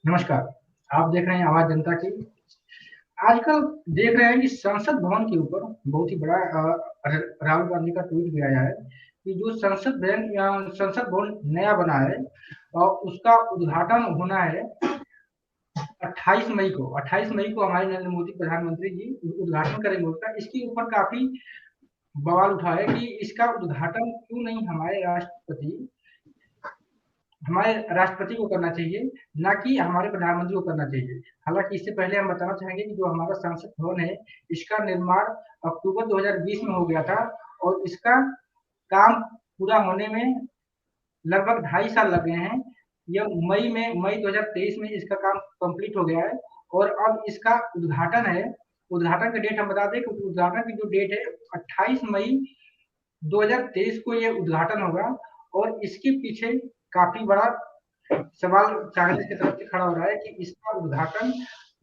नमस्कार। आप देख रहे हैं आवाज जनता की। आजकल देख रहे हैं कि संसद भवन के ऊपर बहुत ही बड़ा राहुल गांधी का ट्वीट भी आया है कि जो संसद भवन नया बना है और उसका उद्घाटन होना है 28 मई को। 28 मई को हमारे नरेंद्र मोदी प्रधानमंत्री जी उद्घाटन करेंगे उसका। इसके ऊपर काफी बवाल उठा है कि इसका उद्घाटन क्यों नहीं हमारे राष्ट्रपति को करना चाहिए, ना कि हमारे प्रधानमंत्री को करना चाहिए। हालांकि इससे पहले हम बताना चाहेंगे कि जो हमारा संसद भवन है, इसका निर्माण अक्टूबर 2020 में हो गया था और इसका काम पूरा होने में लगभग 2.5 साल लग गए हैं। यह मई 2023 में इसका काम कंप्लीट हो गया है और अब इसका उद्घाटन है। उद्घाटन की डेट हम बता दें कि उद्घाटन की जो डेट है 28 मई 2023 को ये उद्घाटन होगा और इसके पीछे काफी बड़ा सवाल कांग्रेस की तरफ से खड़ा हो रहा है कि इसका उद्घाटन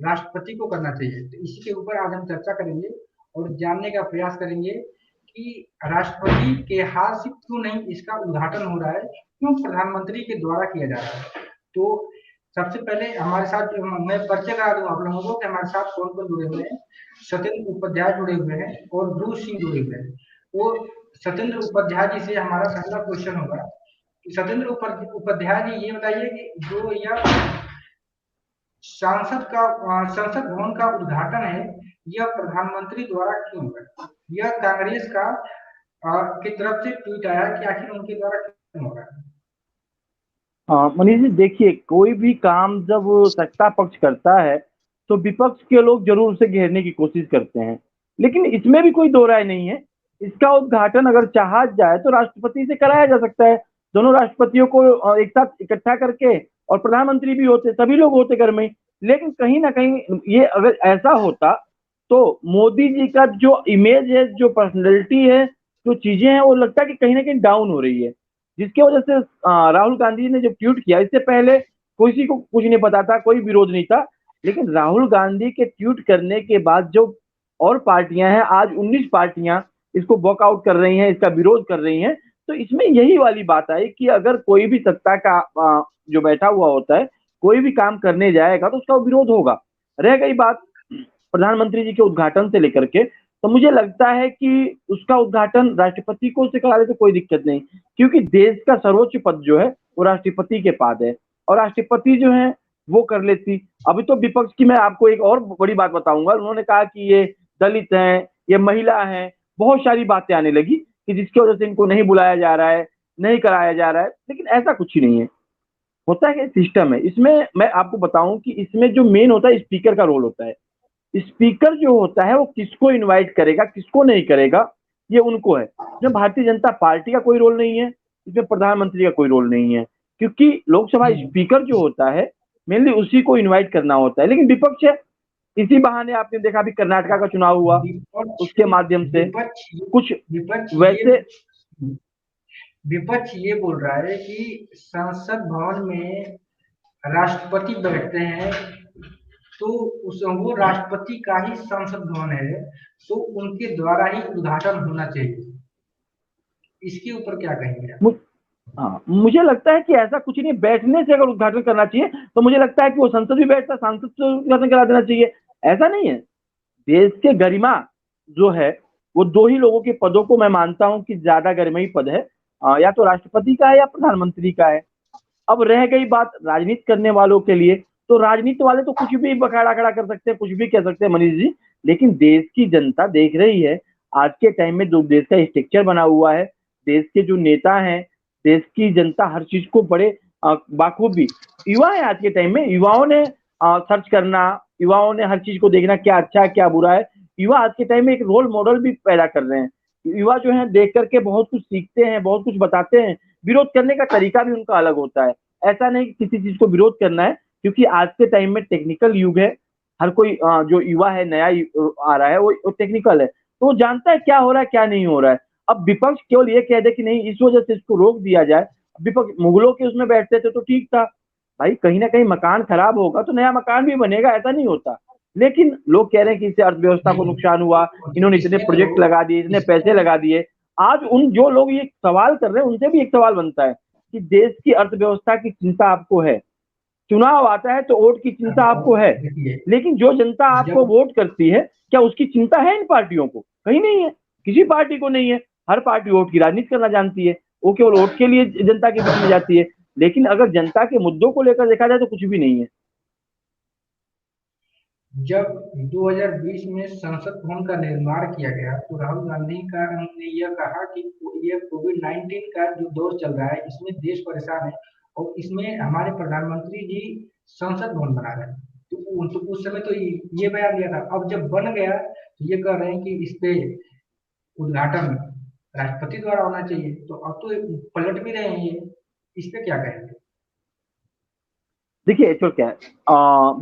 राष्ट्रपति को करना चाहिए। तो इसी के ऊपर आज हम चर्चा करेंगे और जानने का प्रयास करेंगे कि राष्ट्रपति के हाथ से क्यों नहीं इसका उद्घाटन हो रहा है, क्यों प्रधानमंत्री के द्वारा किया जा रहा है। तो सबसे पहले हमारे साथ मैं परिचय करा दूं आप लोगों को कि हमारे साथ कौन कौन जुड़े हुए हैं। सत्येंद्र उपाध्याय जुड़े हुए हैं और ध्रुव सिंह जुड़े हुए हैं। तो सत्येंद्र उपाध्याय जी से हमारा पहला क्वेश्चन होगा। सत्येंद्र उपाध्याय जी, ये बताइए कि जो यह संसद भवन का उद्घाटन है, यह प्रधानमंत्री द्वारा क्यों है? यह कांग्रेस का की तरफ से ट्वीट आया कि आखिर उनके द्वारा क्यों हो रहा है? मनीष जी, देखिए, कोई भी काम जब सत्ता पक्ष करता है तो विपक्ष के लोग जरूर उसे घेरने की कोशिश करते हैं, लेकिन इसमें भी कोई दो राय नहीं है। इसका उद्घाटन अगर चाहा जाए तो राष्ट्रपति से कराया जा सकता है। दोनों राष्ट्रपतियों को एक साथ इकट्ठा करके, और प्रधानमंत्री भी होते, सभी लोग होते घर में। लेकिन कहीं ना कहीं ये अगर ऐसा होता तो मोदी जी का जो इमेज है, जो पर्सनैलिटी है, जो चीजें हैं, वो लगता है कि कहीं ना कहीं डाउन हो रही है। जिसकी वजह से राहुल गांधी जी ने जब ट्वीट किया, इससे पहले किसी को कुछ नहीं पता था, कोई विरोध नहीं था। लेकिन राहुल गांधी के ट्वीट करने के बाद जो और पार्टियां हैं, आज 19 पार्टियां इसको वॉकआउट कर रही हैं, इसका विरोध कर रही हैं। तो इसमें यही वाली बात आई कि अगर कोई भी सत्ता का जो बैठा हुआ होता है, कोई भी काम करने जाएगा तो उसका विरोध होगा। रह गई बात प्रधानमंत्री जी के उद्घाटन से लेकर के, तो मुझे लगता है कि उसका उद्घाटन राष्ट्रपति को से करा ले तो कोई दिक्कत नहीं, क्योंकि देश का सर्वोच्च पद जो है वो राष्ट्रपति के पास है, और राष्ट्रपति जो है वो कर लेती। अभी तो विपक्ष की मैं आपको एक और बड़ी बात बताऊंगा। उन्होंने कहा कि ये दलित हैं, ये महिला हैं, बहुत सारी बातें आने लगी कि जिसकी वजह से इनको नहीं बुलाया जा रहा है, नहीं कराया जा रहा है। लेकिन ऐसा कुछ ही नहीं है। होता है कि सिस्टम है इसमें। मैं आपको बताऊं कि इसमें जो मेन होता है, स्पीकर का रोल होता है। स्पीकर जो होता है वो किसको इनवाइट करेगा, किसको नहीं करेगा, ये उनको है। इसमें भारतीय जनता पार्टी का कोई रोल नहीं है, इसमें प्रधानमंत्री का कोई रोल नहीं है, क्योंकि लोकसभा स्पीकर जो होता है मेनली उसी को इनवाइट करना होता है। लेकिन विपक्ष है, इसी बहाने आपने देखा अभी कर्नाटका का चुनाव हुआ, उसके माध्यम से कुछ विपक्ष ये वैसे विपक्ष ये बोल रहा है कि संसद भवन में राष्ट्रपति बैठते हैं, तो वो राष्ट्रपति का ही संसद भवन है, तो उनके द्वारा ही उद्घाटन होना चाहिए। इसके ऊपर क्या कहेंगे आप? हाँ, मुझे लगता है कि ऐसा कुछ नहीं। बैठने से अगर उद्घाटन करना चाहिए तो मुझे लगता है कि वो संसद भी बैठता, सांसद से उद्घाटन करा देना चाहिए। ऐसा नहीं है। देश के गरिमा जो है वो दो ही लोगों के पदों को मैं मानता हूं कि ज्यादा गरिमाई पद है, या तो राष्ट्रपति का है या प्रधानमंत्री का है। अब रह गई बात राजनीति करने वालों के लिए, तो राजनीति वाले तो कुछ भी बखाड़ा खड़ा कर सकते हैं, कुछ भी कह सकते हैं मनीष जी। लेकिन देश की जनता देख रही है आज के टाइम में जो देश का स्ट्रक्चर बना हुआ है, देश के जो नेता हैं, देश की जनता हर चीज को बड़े बाखूबी, युवा है आज के टाइम में, युवाओं ने सर्च करना, युवाओं ने हर चीज को देखना, क्या अच्छा है क्या बुरा है। युवा आज के टाइम में एक रोल मॉडल भी पैदा कर रहे हैं। युवा जो है देख करके बहुत कुछ सीखते हैं, बहुत कुछ बताते हैं। विरोध करने का तरीका भी उनका अलग होता है। ऐसा नहीं कि किसी चीज को विरोध करना है, क्योंकि आज के टाइम में टेक्निकल युग है। हर कोई जो युवा है, नया आ रहा है, वो टेक्निकल है, तो वो जानता है क्या हो रहा है क्या नहीं हो रहा है। अब विपक्ष केवल ये कह दे कि नहीं, इस वजह से इसको रोक दिया जाए। विपक्ष मुगलों के उसमें बैठते थे तो ठीक था भाई, कहीं ना कहीं मकान खराब होगा तो नया मकान भी बनेगा, ऐसा नहीं होता। लेकिन लोग कह रहे हैं कि इससे अर्थव्यवस्था को नुकसान हुआ, इन्होंने इतने प्रोजेक्ट लगा दिए, इतने पैसे लगा दिए। आज उन जो लोग ये सवाल कर रहे हैं उनसे भी एक सवाल बनता है कि देश की अर्थव्यवस्था की चिंता आपको है, चुनाव आता है तो वोट की चिंता आपको है, देखिए लेकिन जो जनता आपको जब वोट करती है, क्या उसकी चिंता है इन पार्टियों को? कहीं नहीं है, किसी पार्टी को नहीं है। हर पार्टी वोट की राजनीति करना जानती है, वो केवल वोट के लिए जनता के बीच में जाती है। लेकिन अगर जनता के मुद्दों को लेकर देखा जाए तो कुछ भी नहीं है। जब 2020 में संसद भवन का निर्माण किया गया तो राहुल गांधी का ने यह कहा कि ये कोविड-19 का जो दौर चल रहा है इसमें देश परेशान है और इसमें हमारे प्रधानमंत्री जी संसद भवन बना रहे हैं। तो उस समय तो ये बयान दिया था। अब जब बन गया तो ये कह रहे हैं कि इस पे उद्घाटन राष्ट्रपति द्वारा होना चाहिए। तो अब तो पलट भी रहे हैं ये, इस पे क्या कहेंगे? देखिए एक्चुअल क्या है,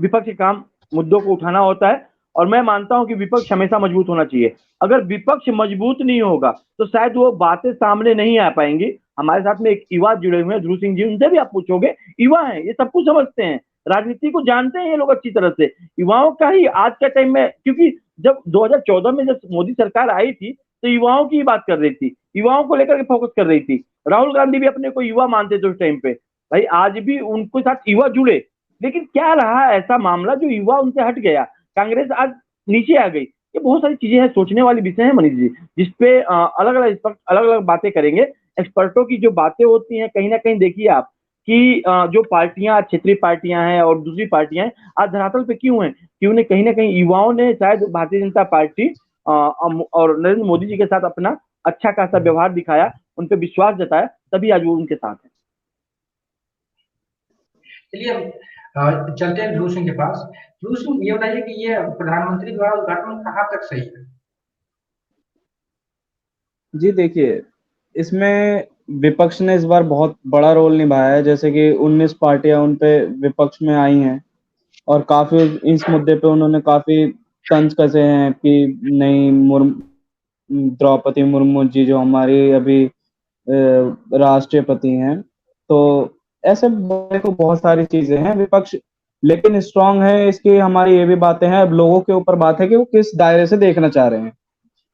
विपक्ष के काम मुद्दों को उठाना होता है, और मैं मानता हूं कि विपक्ष हमेशा मजबूत होना चाहिए। अगर विपक्ष मजबूत नहीं होगा तो शायद वो बातें सामने नहीं आ पाएंगी। हमारे साथ में एक युवा जुड़े हुए हैं, ध्रुव सिंह जी, उनसे भी आप पूछोगे, युवा हैं, ये सब कुछ समझते हैं, राजनीति को जानते हैं ये लोग अच्छी तरह से। युवाओं का ही आज के टाइम में, क्योंकि जब 2014 में जब मोदी सरकार आई थी तो युवाओं की ही बात कर रही थी, युवाओं को लेकर के फोकस कर रही थी। राहुल गांधी भी अपने को युवा मानते थे उस टाइम पे। भाई आज भी उनके साथ युवा जुड़े, लेकिन क्या रहा ऐसा मामला जो युवा उनसे हट गया, कांग्रेस आज नीचे आ गई। ये बहुत सारी चीजें हैं, सोचने वाली विषय है मनीष जी, जिसपे अलग अलग बातें करेंगे। एक्सपर्टों की जो बातें होती हैं, कहीं ना कहीं देखिए आप कि जो पार्टियां, क्षेत्रीय पार्टियां हैं और दूसरी पार्टियां हैं, आज धरातल पे क्यों हैं? क्यों ने कहीं ना कहीं युवाओं ने शायद भारतीय जनता पार्टी और नरेंद्र मोदी जी के साथ अपना अच्छा खासा व्यवहार दिखाया, उन पर विश्वास जताया, तभी आज वो उनके साथ है। चलिए हम चलते हैं ध्रुव सिंह के पास। ध्रुव सिंह, ये बताइए कि ये प्रधानमंत्री द्वारा उद्घाटन कहाँ तक सही है? जी देखिए, इसमें विपक्ष ने इस बार बहुत बड़ा रोल निभाया है। जैसे कि 19 पार्टियां उन पे विपक्ष में आई हैं और काफी इस मुद्दे पे उन्होंने काफी तंज कसे हैं कि नहीं, द्रौपदी मुर्मू जी जो हमारी अभी राष्ट्रपति हैं, तो ऐसे देखो बहुत सारी चीजें हैं। विपक्ष लेकिन स्ट्रांग है, इसकी हमारी ये भी बातें हैं। अब लोगों के ऊपर बात है कि वो किस दायरे से देखना चाह रहे हैं।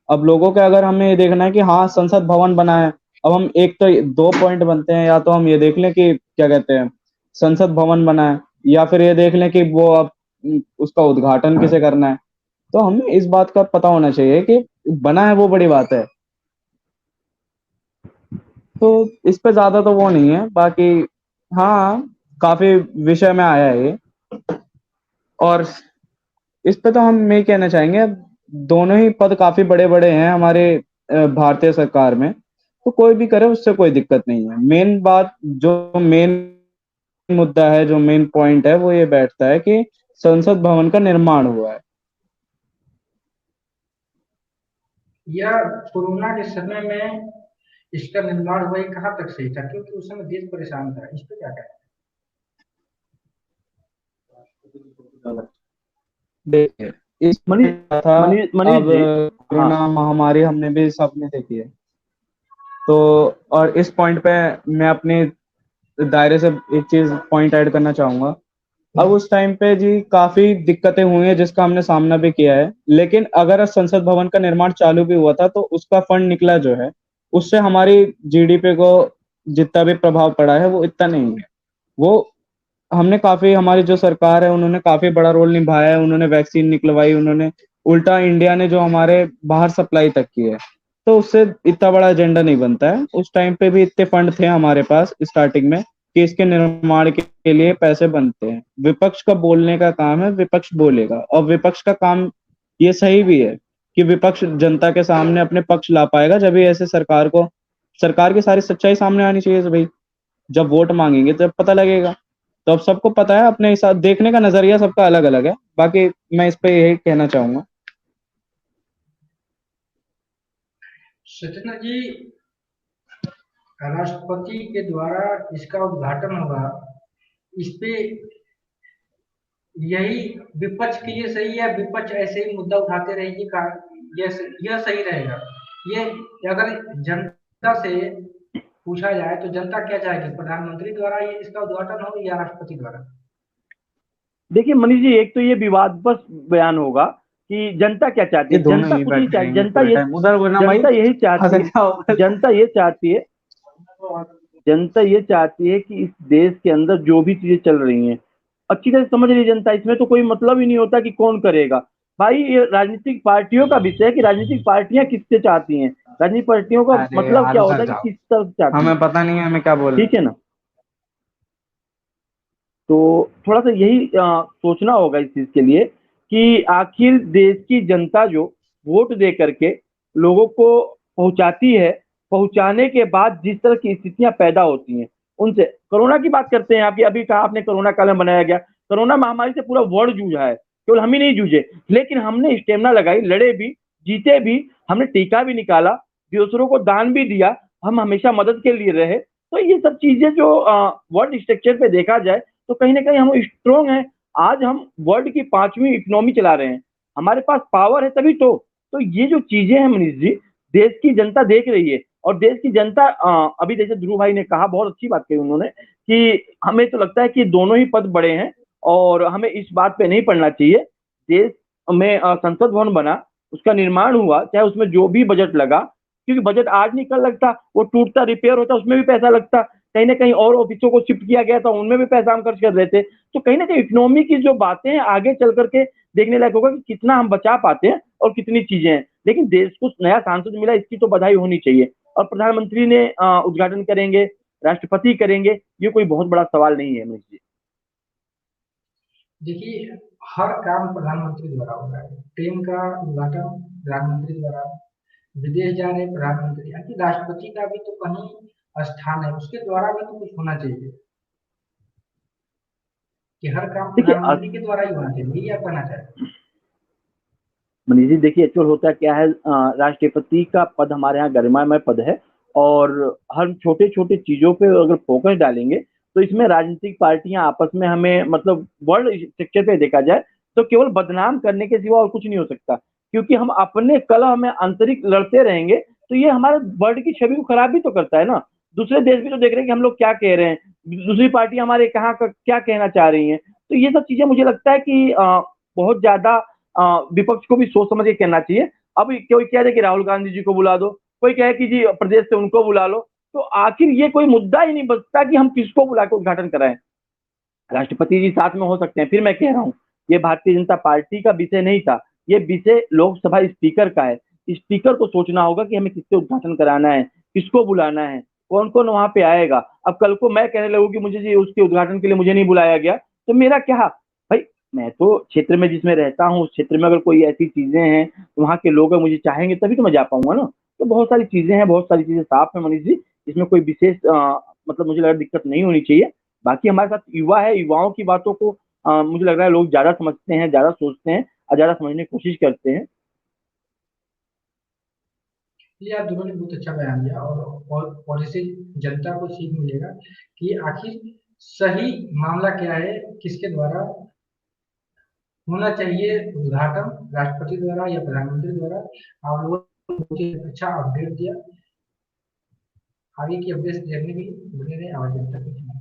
अब लोगों का अगर हमें ये देखना है कि हाँ संसद भवन बना है, अब हम एक तो दो पॉइंट बनते हैं, या तो हम ये देख लें कि क्या कहते हैं संसद भवन बना है, या फिर ये देख लें कि वो अब उसका उद्घाटन किसे करना है। तो हमें इस बात का पता होना चाहिए कि बना है वो बड़ी बात है। तो इस पे ज्यादा तो वो नहीं है, बाकी हाँ काफी विषय में आया है ये। और इस पे तो हम ये कहना चाहेंगे, दोनों ही पद काफी बड़े बड़े हैं हमारे भारतीय सरकार में, तो कोई भी करे उससे कोई दिक्कत नहीं है। मेन बात, जो मेन मुद्दा है, जो मेन पॉइंट है, वो ये बैठता है कि संसद भवन का निर्माण हुआ है। यह कोरोना के समय में इसका निर्माण हुआ, ये कहाँ तक सही था? क्योंकि उस समय देश परेशान था, इस पे क्या कहें? देखिए इस मनीष था, मनीष अब जी, हाँ, कोरोना महामारी हमने भी सबने देखी है। तो और इस पॉइंट पे मैं अपने दायरे से एक चीज पॉइंट ऐड करना चाहूंगा। अब उस टाइम पे जी काफी दिक्कतें हुई हैं जिसका हमने सामना भी किया है, लेकिन अगर संसद भवन का निर्माण चालू भी हुआ था तो उसका फंड निकला जो है, उससे हमारी जीडीपी को जितना भी प्रभाव पड़ा है वो इतना नहीं है। वो हमने काफी, हमारी जो सरकार है उन्होंने काफी बड़ा रोल निभाया है। उन्होंने वैक्सीन निकलवाई, उन्होंने उल्टा इंडिया ने जो हमारे बाहर सप्लाई तक की है, तो उससे इतना बड़ा एजेंडा नहीं बनता है। उस टाइम पे भी इतने फंड थे हमारे पास स्टार्टिंग में कि इसके निर्माण के लिए पैसे बनते हैं। विपक्ष का बोलने का काम है, विपक्ष बोलेगा, और विपक्ष का काम ये सही भी है कि विपक्ष जनता के सामने अपने पक्ष ला पाएगा जब भी ऐसे सरकार की सारी सच्चाई सामने आनी चाहिए। भाई जब वोट मांगेंगे तब पता लगेगा। तो अब सबको पता है, अपने हिसाब देखने का नजरिया सबका अलग अलग है। बाकी मैं इस पे यही कहना चाहूंगा। सत्येंद्र जी, राष्ट्रपति के द्वारा इसका उद्घाटन होगा, इस पे यही विपक्ष के लिए सही है? विपक्ष ऐसे ही मुद्दा उठाते रहेगी का यह सही रहेगा? ये अगर जनता से पूछा जाए तो जनता क्या चाहेगी, प्रधानमंत्री द्वारा ये इसका उद्घाटन हो या राष्ट्रपति द्वारा? देखिए मनीष जी, एक तो ये विवादास्पद बयान होगा कि जनता क्या चाहती ये है। दोनों जनता ही कुछ नहीं बैठे चाहती, रहेंगे पूरे टाइम उधर, वरना भाई जनता यही चाहती है, हंसा जनता ये चाहती है, जनता ये चाहती है कि इस देश के अंदर जो भी चीजें चल रही हैं, अच्छी तरह से समझ रही जनता, इसमें तो कोई मतलब ही नहीं होता कि कौन करेगा। भाई ये राजनीतिक पार्टियों का विषय है कि राजनीतिक पार्टियां किससे चाहती हैं, राजनीतिक पार्टियों का अरे मतलब यार क्या होता उधर है कि जाओ, किस तरफ चाहती हमें हैं। पता नहीं है हमें क्या बोल। ठीक है ना, तो थोड़ा सा यही सोचना होगा इस चीज के लिए कि आखिर देश की जनता जो वोट दे करके लोगों को पहुंचाती है, पहुंचाने के बाद जिस तरह की स्थितियां पैदा होती हैं उनसे। कोरोना की बात करते हैं, आपकी अभी कहा आपने कोरोना काल में बनाया गया, कोरोना महामारी से पूरा वर्ल्ड जूझा है, केवल हम ही नहीं जूझे, लेकिन हमने स्टेमिना लगाई, लड़े भी, जीते भी, हमने टीका भी निकाला, दूसरों को दान भी दिया, हम हमेशा मदद के लिए रहे। तो ये सब चीजें जो वर्ल्ड स्ट्रक्चर पे देखा जाए तो कहीं ना कहीं हम स्ट्रोंग हैं। आज हम वर्ल्ड की 5वीं इकोनॉमी चला रहे हैं, हमारे पास पावर है तभी तो ये जो चीजें हैं मनीष जी, देश की जनता देख रही है। और देश की जनता अभी जैसे ध्रुव भाई ने कहा, बहुत अच्छी बात कही उन्होंने, कि हमें तो लगता है कि दोनों ही पद बड़े हैं और हमें इस बात पे नहीं पड़ना चाहिए। देश में संसद भवन बना, उसका निर्माण हुआ, चाहे उसमें जो भी बजट लगा, क्योंकि बजट आज नहीं कल लगता, वो टूटता रिपेयर होता, उसमें भी पैसा लगता, कहीं ना कहीं और ऑफिसों को शिफ्ट किया गया था, उनमें भी पैसा हम खर्च कर रहे थे। तो कहीं ना कहीं इकोनॉमी की जो बातें हैं आगे चल करके देखने लायक होगा कि कितना हम बचा पाते हैं और कितनी चीजें हैं। लेकिन देश को नया सांसद मिला, इसकी तो बधाई होनी चाहिए। और प्रधानमंत्री ने उद्घाटन करेंगे, राष्ट्रपति करेंगे, ये कोई बहुत बड़ा सवाल नहीं है मनीष जी। देखिए, हर काम प्रधानमंत्री द्वारा हो रहा है। ट्रेन का उद्घाटन प्रधानमंत्री द्वारा, विदेश जा रहे प्रधानमंत्री, यानी राष्ट्रपति का भी तो कहीं स्थान है, उसके द्वारा भी तो कुछ होना चाहिए कि हर काम देखिए प्रधानमंत्री के द्वारा ही होना चाहिए, ये आप कहना चाहते हैं। मनीष जी देखिए, एक्चुअल होता क्या है, राष्ट्रपति का पद हमारे यहाँ गरिमामय पद है, और हम छोटे छोटे चीजों पे अगर फोकस डालेंगे तो इसमें राजनीतिक पार्टियां आपस में हमें, मतलब वर्ल्ड स्ट्रक्चर पे देखा जाए तो केवल बदनाम करने के सिवा और कुछ नहीं हो सकता। क्योंकि हम अपने कलह में आंतरिक लड़ते रहेंगे तो ये हमारे वर्ल्ड की छवि को खराब भी तो करता है ना। दूसरे देश भी तो देख रहे हैं कि हम लोग क्या कह रहे हैं, दूसरी पार्टी हमारे कहाँ का क्या कहना चाह रही है। तो ये सब चीजें मुझे लगता है कि बहुत ज्यादा विपक्ष को भी सोच समझ के कहना चाहिए। अब कोई कह रहे कि राहुल गांधी जी को बुला दो, कोई कहे कि जी प्रदेश से उनको बुला लो, तो आखिर ये कोई मुद्दा ही नहीं बचता कि हम किसको बुला के उद्घाटन कराएं। राष्ट्रपति जी साथ में हो सकते हैं, फिर मैं कह रहा हूँ ये भारतीय जनता पार्टी का विषय नहीं था, ये विषय लोकसभा स्पीकर का है। स्पीकर को सोचना होगा कि हमें किससे उद्घाटन कराना है, किसको बुलाना है, कौन कौन वहां पे आएगा। अब कल को मैं कहने लगूँ कि मुझे जी उसके उद्घाटन के लिए मुझे नहीं बुलाया गया, तो मेरा क्या भाई। मैं तो क्षेत्र में जिसमें रहता हूँ, उस क्षेत्र में अगर कोई ऐसी चीजें हैं तो वहाँ के लोग मुझे चाहेंगे तभी तो मैं जा पाऊंगा ना। तो बहुत सारी चीजें हैं, बहुत सारी चीजें साफ है मनीष जी, इसमें कोई विशेष मतलब मुझे लगा दिक्कत नहीं होनी चाहिए। बाकी हमारे साथ युवा है, युवाओं की बातों को मुझे लग रहा है लोग ज्यादा समझते हैं, ज्यादा सोचते हैं और ज्यादा समझने की कोशिश करते हैं। ये आप दोनों ने बहुत अच्छा बयान दिया, और इससे जनता को सीख मिलेगा कि आखिर सही मामला क्या है, किसके द्वारा होना चाहिए उद्घाटन, राष्ट्रपति द्वारा या प्रधानमंत्री द्वारा। आप लोगों ने बहुत ही अच्छा अपडेट दिया। आगे की अपडेट देखने के लिए बने रहे आवाज जनता के।